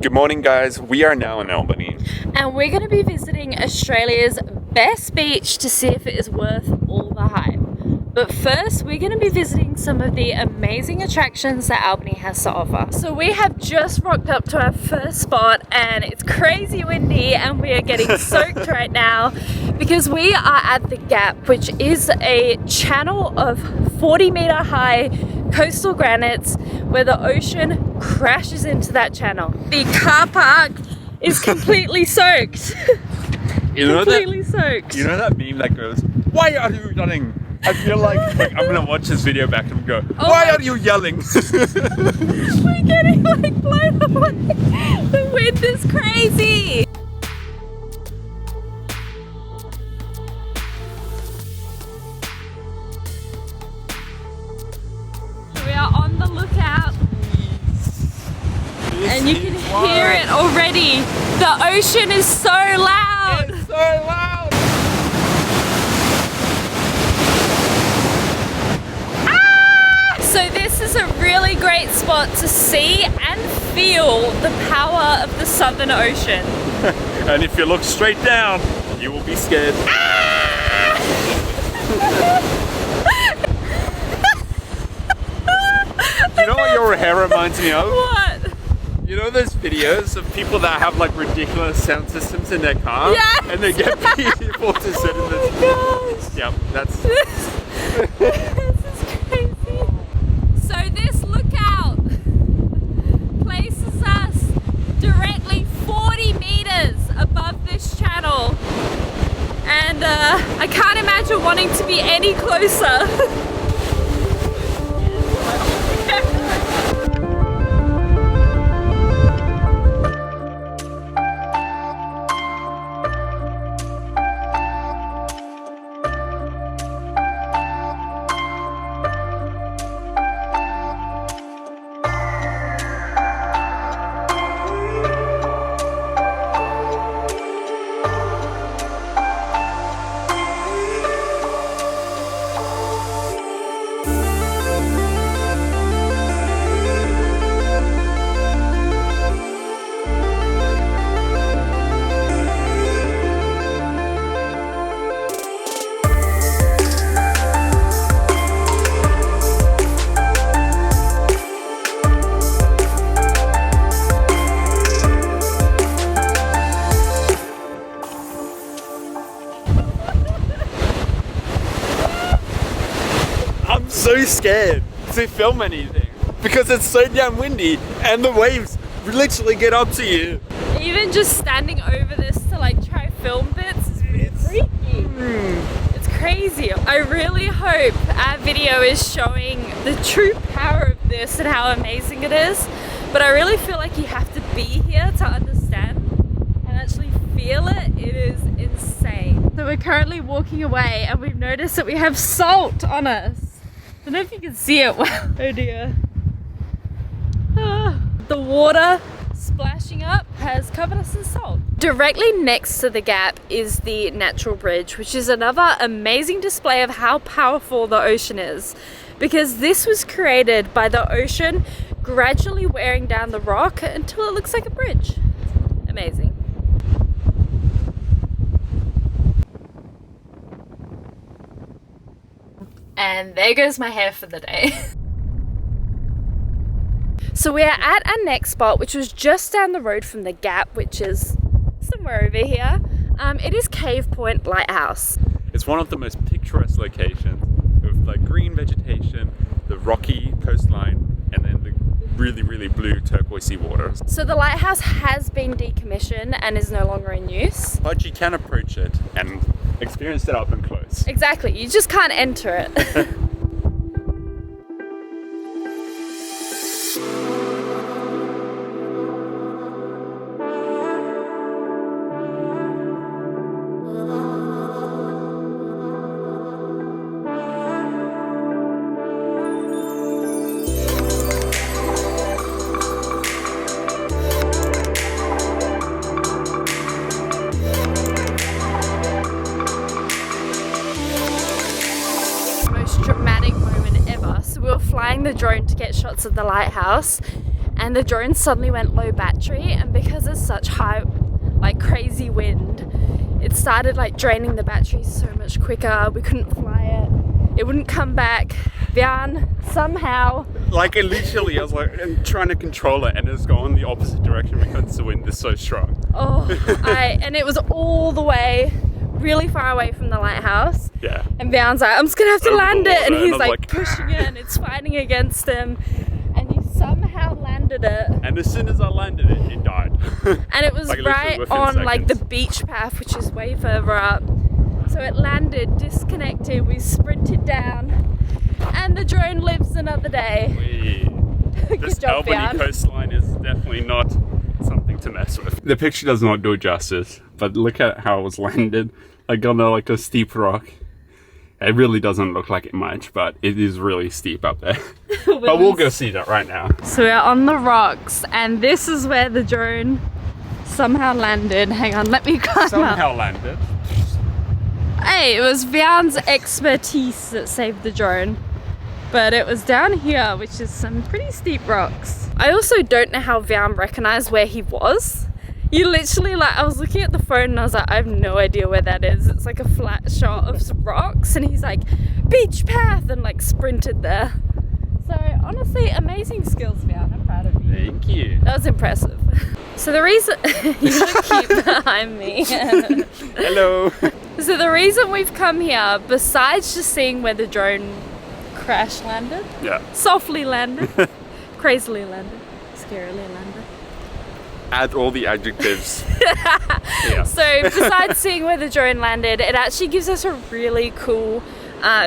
Good morning, guys. We are now in Albany. And we're going to be visiting Australia's best beach to see if it is worth all the hype. But first, we're going to be visiting some of the amazing attractions that Albany has to offer. So we have just rocked up to our first spot and it's crazy windy and we are getting soaked right now because we are at the Gap, which is a channel of 40-meter high coastal granites where the ocean crashes into that channel. The car park is completely soaked. Completely soaked. You know that meme that goes, "Why are you yelling?" I feel like I'm gonna watch this video back and go, "Why are you yelling?" We're getting like blown away. The wind is crazy. We are on the lookout. And you can hear it already. The ocean is so loud. It's so loud. So this is a really great spot to see and feel the power of the Southern Ocean. And if you look straight down, you will be scared. You know what your hair reminds me of? What? You know those videos of people that have like ridiculous sound systems in their car? Yes! And they get people to sit in this. Oh my gosh. Yep, that's... This is crazy. So this lookout places us directly 40 meters above this channel. And I can't imagine wanting to be any closer. So scared to film anything because it's so damn windy and the waves literally get up to you. Even just standing over this to like try film bits is pretty freaky. It's crazy. I really hope our video is showing the true power of this and how amazing it is, but I really feel like you have to be here to understand and actually feel it. It is insane. So we're currently walking away and we've noticed that we have salt on us. I don't know if you can see it well. Oh dear. The water splashing up has covered us in salt. Directly next to the Gap is the Natural Bridge, which is another amazing display of how powerful the ocean is. Because this was created by the ocean gradually wearing down the rock until it looks like a bridge. Amazing. And there goes my hair for the day. So we're at our next spot, which was just down the road from the Gap, which is somewhere over here. It is Point Lighthouse. It's one of the most picturesque locations with like green vegetation, the rocky coastline, and then the really, really blue turquoisey water. So the lighthouse has been decommissioned and is no longer in use. But you can approach it and experience it up and close. Exactly, you just can't enter it. flying the drone to get shots of the lighthouse, and the drone suddenly went low battery, and was such high, like crazy wind, it started like draining the battery so much quicker. We couldn't fly it. It wouldn't come back. Vian somehow, like literally, I was like trying to control it, and it's gone the opposite direction because the wind is so strong. and it was all the way really far away from the lighthouse. Yeah. And Vian's like, I'm just gonna have to Over land the it, and water, he's and I'm like pushing it, and it's fighting against him, and you somehow landed it. And as soon as I landed it, it died. And it was Like, literally right within on like the seconds. beach path, which is way further up. So it landed, disconnected, we sprinted down, and the drone lives another day. This Good job, Albany Vian. coastline is definitely not something to mess with. The picture does not do it justice, but look at how it was landed. Like on a steep rock. It really doesn't look like it much, but it is really steep up there. But we'll go see that right now. So we're on the rocks, and this is where the drone somehow landed. Hang on, let me climb up. Somehow landed. Hey, it was Vian's expertise that saved the drone. But it was down here, which is some pretty steep rocks. I also don't know how Vian recognized where he was. You literally, like, I was looking at the phone and I was like, I have no idea where that is. It's like a flat shot of some rocks, and he's like, beach path, and like sprinted there. So honestly, amazing skills, Vian. I'm proud of you. Thank you. That was impressive. So the reason you look cute behind me. Hello. So the reason we've come here, besides just seeing where the drone crash landed, Yeah. softly landed, crazily landed, scarily landed. Add all the adjectives. Yeah. So besides seeing where the drone landed, it actually gives us a really cool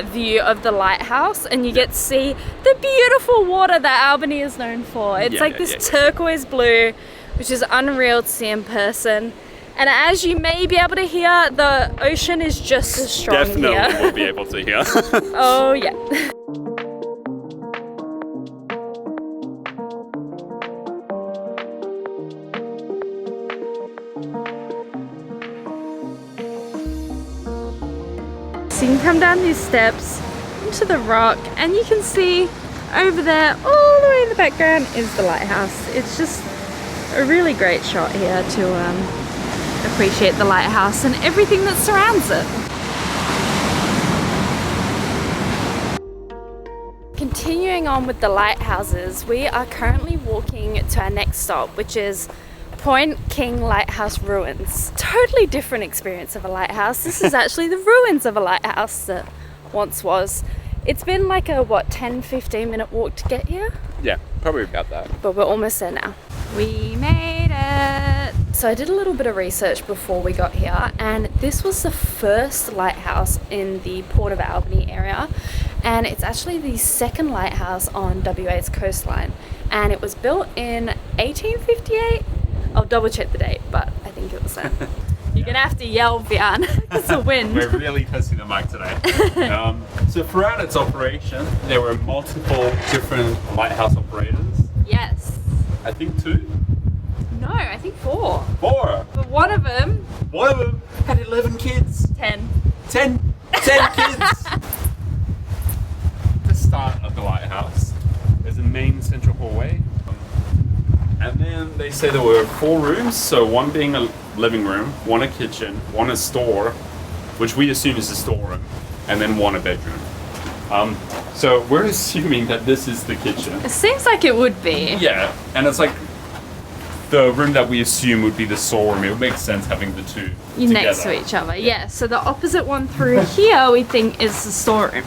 view of the lighthouse, and you get to see the beautiful water that Albany is known for. It's like this turquoise blue, which is unreal to see in person. And as you may be able to hear, the ocean is just as strong Definitely here. will be able to hear. Oh yeah. So you can come down these steps into the rock, and you can see over there, all the way in the background, is the lighthouse. It's just a really great shot here to appreciate the lighthouse and everything that surrounds it. Continuing on with the lighthouses, we are currently walking to our next stop, which is Point King Lighthouse Ruins. Totally different experience of a lighthouse. This is actually the ruins of a lighthouse that once was. It's been like a 10-15 minute walk to get here, Yeah, probably about that. but we're almost there now. We made it! So I did a little bit of research before we got here, and this was the first lighthouse in the Port of Albany area, and it's actually the second lighthouse on WA's coastline, and it was built in 1858. I'll double check the date, but I think it was then. You're gonna have to yell, Vian. It's the wind. We're really testing the mic today. So throughout its operation, there were multiple different lighthouse operators. Yes. I think 2? No, I think 4. 4. But one of them, One of them had 11 kids. 10. 10 kids. The start of the lighthouse. There's a main central hallway. And then they say there were 4 rooms, so one being a living room, one a kitchen, one a store, which we assume is a storeroom, and then one a bedroom. So we're assuming that this is the kitchen. It seems like it would be. Yeah, and it's like the room that we assume would be the storeroom. It would make sense having the two Next together. to each other. Yeah, so the opposite one through here we think is the storeroom.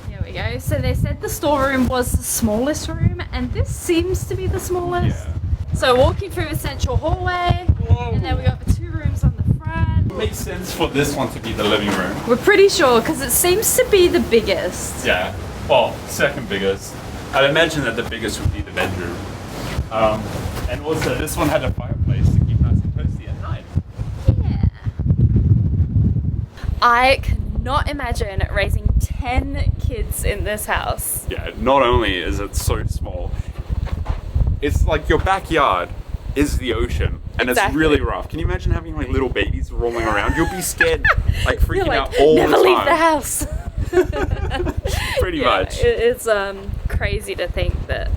Here we go. So they said the storeroom was the smallest room, and this seems to be the smallest. Yeah. So walking through a central hallway, and then we got the 2 rooms on the front. It makes sense for this one to be the living room. We're pretty sure because it seems to be the biggest. Yeah, well, second biggest. I'd imagine that the biggest would be the bedroom. And also this one had a fireplace to keep nice and toasty at night. Yeah. I cannot imagine raising 10 kids in this house. Yeah, not only is it so small, it's like your backyard is the ocean, and Exactly. it's really rough. Can you imagine having like little babies rolling around? You'll be scared, like freaking You're like, out all never the leave time. the house. Pretty much. It's crazy to think that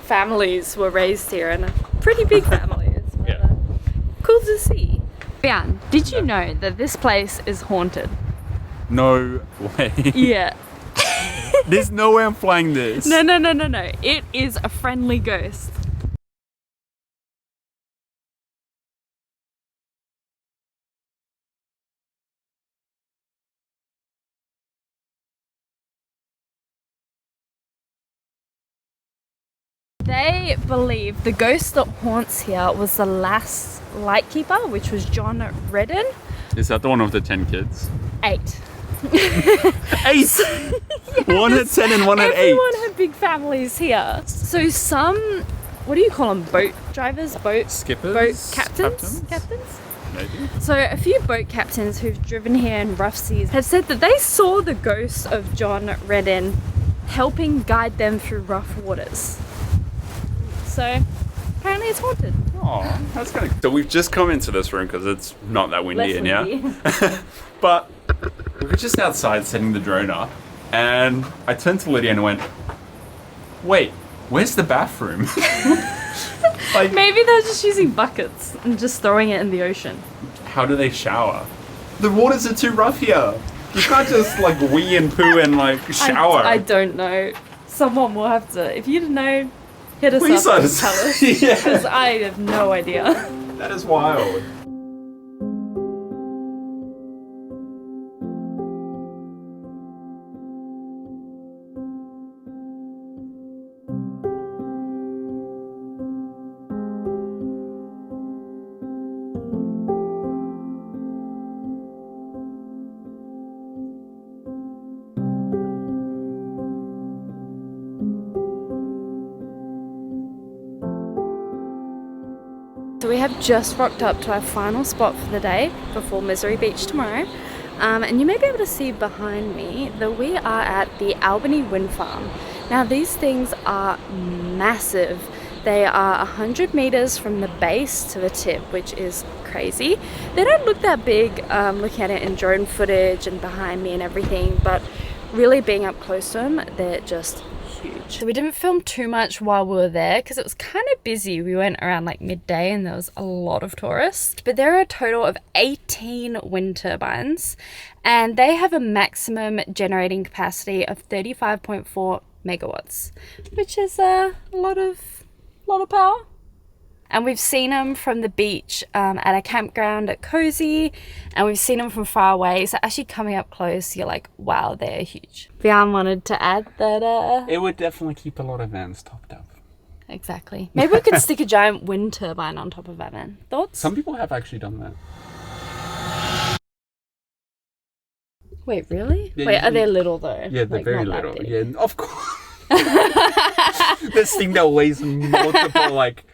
families were raised here, and pretty big families. But, Yeah. cool to see. Bian, did you know that this place is haunted? No way. Yeah. There's no way I'm flying this. No. It is a friendly ghost. They believe the ghost that haunts here was the last lightkeeper, which was John Redden. Is that the one of the 10 kids? 8. 8! One at 10 and one at 8. Everyone had big families here. So some, what do you call them? Boat drivers? Boat Skippers? Boat captains? Captains? Maybe. So a few boat captains who've driven here in rough seas have said that they saw the ghost of John Redden helping guide them through rough waters. So apparently it's haunted. Oh, that's kind of. So we've just come into this room because it's not that windy in here. Windy. But we were just outside setting the drone up, and I turned to Lydia and went, "Wait, where's the bathroom?" Like, Maybe they're just using buckets and just throwing it in the ocean. how do they shower? The waters are too rough here. You can't just like wee and poo and like shower. I don't know. Someone will have to. If you know, hit us Please up let and us- tell us. Yeah. Because I have no idea. That is wild. So we have just rocked up to our final spot for the day before Misery Beach tomorrow. And you may be able to see behind me that we are at the Albany Wind Farm. Now these things are massive. They are 100 meters from the base to the tip, which is crazy. They don't look that big looking at it in drone footage and behind me and everything, but really being up close to them, they're just huge. So we didn't film too much while we were there because it was kind of busy. We went around like midday and there was a lot of tourists. But there are a total of 18 wind turbines and they have a maximum generating capacity of 35.4 megawatts, which is a lot of power. And we've seen them from the beach at a campground at Cozy, and we've seen them from far away. So actually coming up close, you're like, wow, they're huge. Vian wanted to add that. It would definitely keep a lot of vans topped up. Exactly. Maybe we could stick a giant wind turbine on top of that van. Thoughts? Some people have actually done that. Wait, really? Yeah, Wait, are they little though? Yeah, they're Like, very not that little. big? Yeah, of course. This thing that weighs multiple like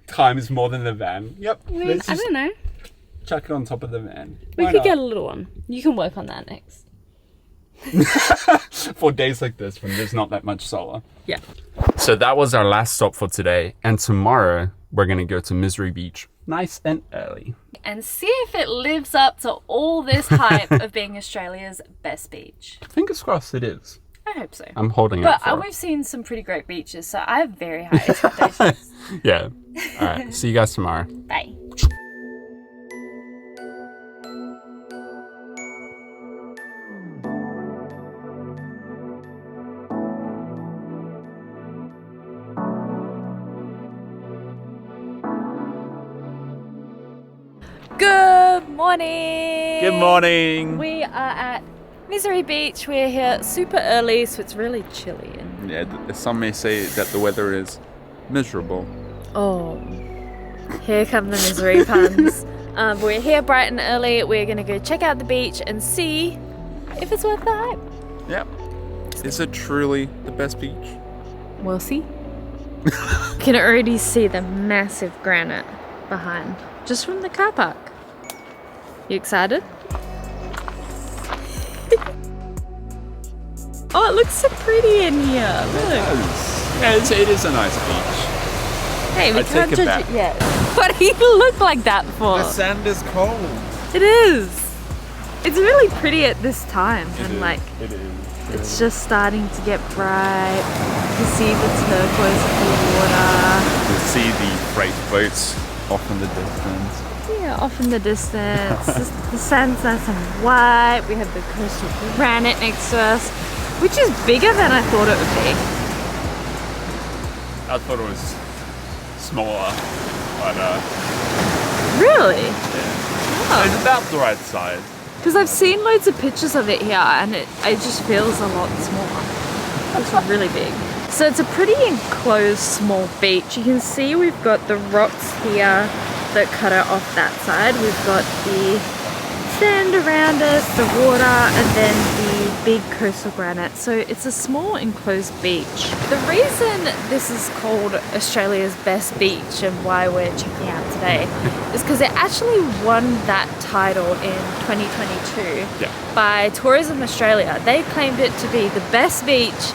times more than the van. Yep. I mean, Let's I just don't know. chuck it on top of the van. We Why could not? get a little one. You can work on that next. For days like this when there's not that much solar. Yeah. So that was our last stop for today, and tomorrow we're gonna go to Misery Beach, nice and early. And see if it lives up to all this hype of being Australia's best beach. Fingers crossed it is. I hope so. I'm holding But out for we've seen some pretty great beaches, so I have very high expectations. it. Yeah. All right. See you guys tomorrow. Bye. Good morning. Good morning. We are at Misery Beach. We're here super early, so it's really chilly. And Yeah, some may say that the weather is miserable. oh, here come the misery puns. But we're here bright and early. We're gonna go check out the beach and see if it's worth the hype. Yep. Is it truly the best beach? We'll see. You can already see the massive granite behind, just from the car park. You excited? Oh, it looks so pretty in here. Look. Yeah, it is a nice beach. Hey, we I can't take it judge back. it yet. What do you look like that for? The sand is cold. It is. It's really pretty at this time. It And is. like, It is. It's just starting to get bright. You can see the turquoise of the water. You can see the freight boats off in the distance. Yeah, off in the distance. The sand's nice and white. We have the coastal granite next to us, which is bigger than I thought it would be. I thought it was smaller, but Really? yeah. Oh. It's about the right size. Because I've seen loads of pictures of it here and it just feels a lot smaller. It's really big. So it's a pretty enclosed small beach. You can see we've got the rocks here that cut it off that side. We've got the sand around us, the water, and then the big coastal granite. So it's a small enclosed beach. The reason this is called Australia's best beach and why we're checking out today is because it actually won that title in 2022 by Tourism Australia. They claimed it to be the best beach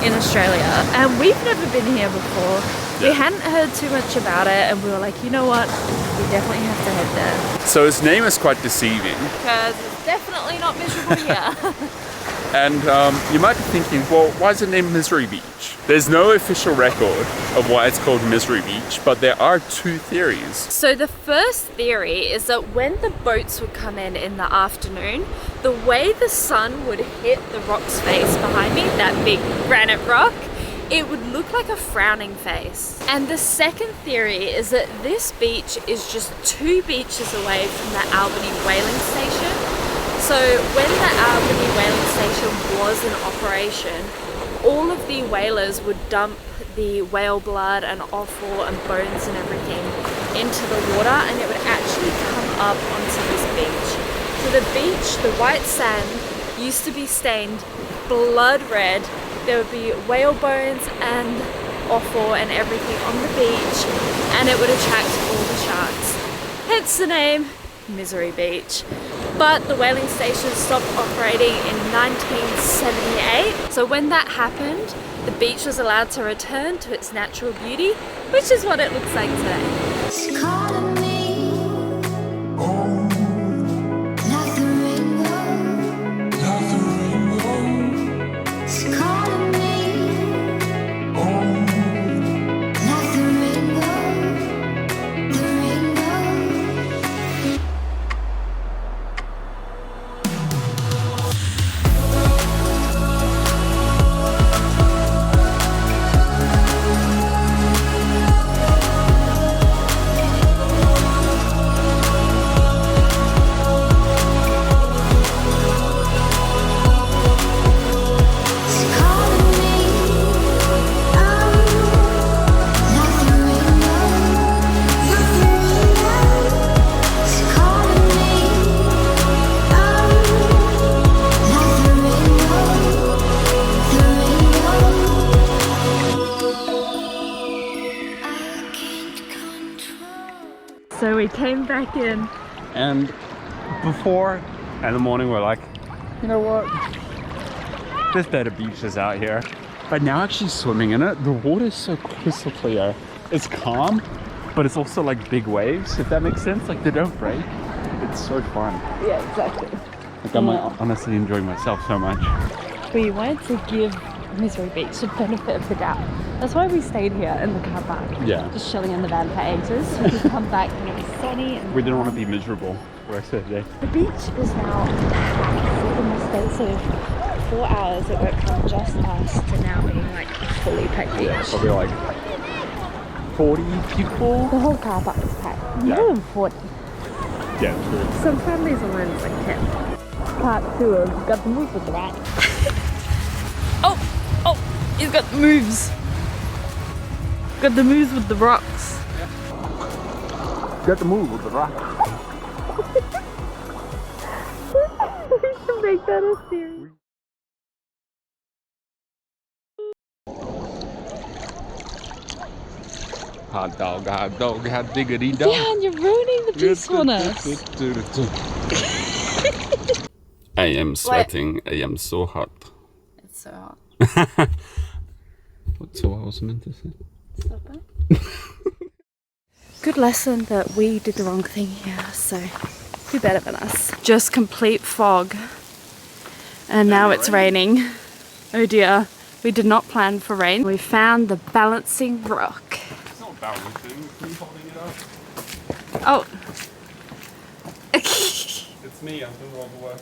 in Australia, and we've never been here before. We hadn't heard too much about it, and we were like, you know what, we definitely have to head there. So its name is quite deceiving. Because it's definitely not miserable here. And you might be thinking, well, why is it named Misery Beach? There's no official record of why it's called Misery Beach, but there are two theories. So the first theory is that when the boats would come in the afternoon, the way the sun would hit the rock's face behind me, that big granite rock, it would look like a frowning face. And the second theory is that this beach is just 2 beaches away from the Albany whaling station. So when the Albany whaling station was in operation, all of the whalers would dump the whale blood and offal and bones and everything into the water, and it would actually come up onto this beach. So the beach, the white sand, used to be stained blood red. There would be whale bones and offal and everything on the beach, and it would attract all the sharks. Hence the name Misery Beach. But the whaling station stopped operating in 1978. So when that happened, the beach was allowed to return to its natural beauty, which is what it looks like today. So we came back in. And before in the morning we're like, you know what? There's better beaches out here. But now actually swimming in it, the water is so crystal clear. It's calm, but it's also like big waves, if that makes sense. Like they don't break. It's so fun. Yeah, exactly. Like I'm honestly enjoying myself so much. We wanted to give Misery Beach the benefit of the doubt. That's why we stayed here in the car park. Yeah. Just chilling in the van for ages. So we could come back and it was sunny. And we didn't want to be miserable the rest of the day. The beach is now packed. In the space of 4 hours, it went from just us to now being like a fully packed beach. Yeah, probably like 40 people. The whole car park is packed. Yeah. More than 40. Yeah, true. Some families alone is like 10. Part 2 of Got the Moves with the Rat. Oh, he's got the moves. Got the moves with the rocks. Yeah. Got the move with the rock. We should make that a series. Hot dog, hot diggity dog. Yeah, and you're ruining the peacefulness. I am sweating. I am so hot. It's so hot. What's what I was meant to say? Stop it. Good lesson that we did the wrong thing here, so who better than us? Just complete fog. And now it's raining. Oh dear, we did not plan for rain. We found the balancing rock. It's not balancing, it's me holding it up. Oh. It's me, I'm doing all the work.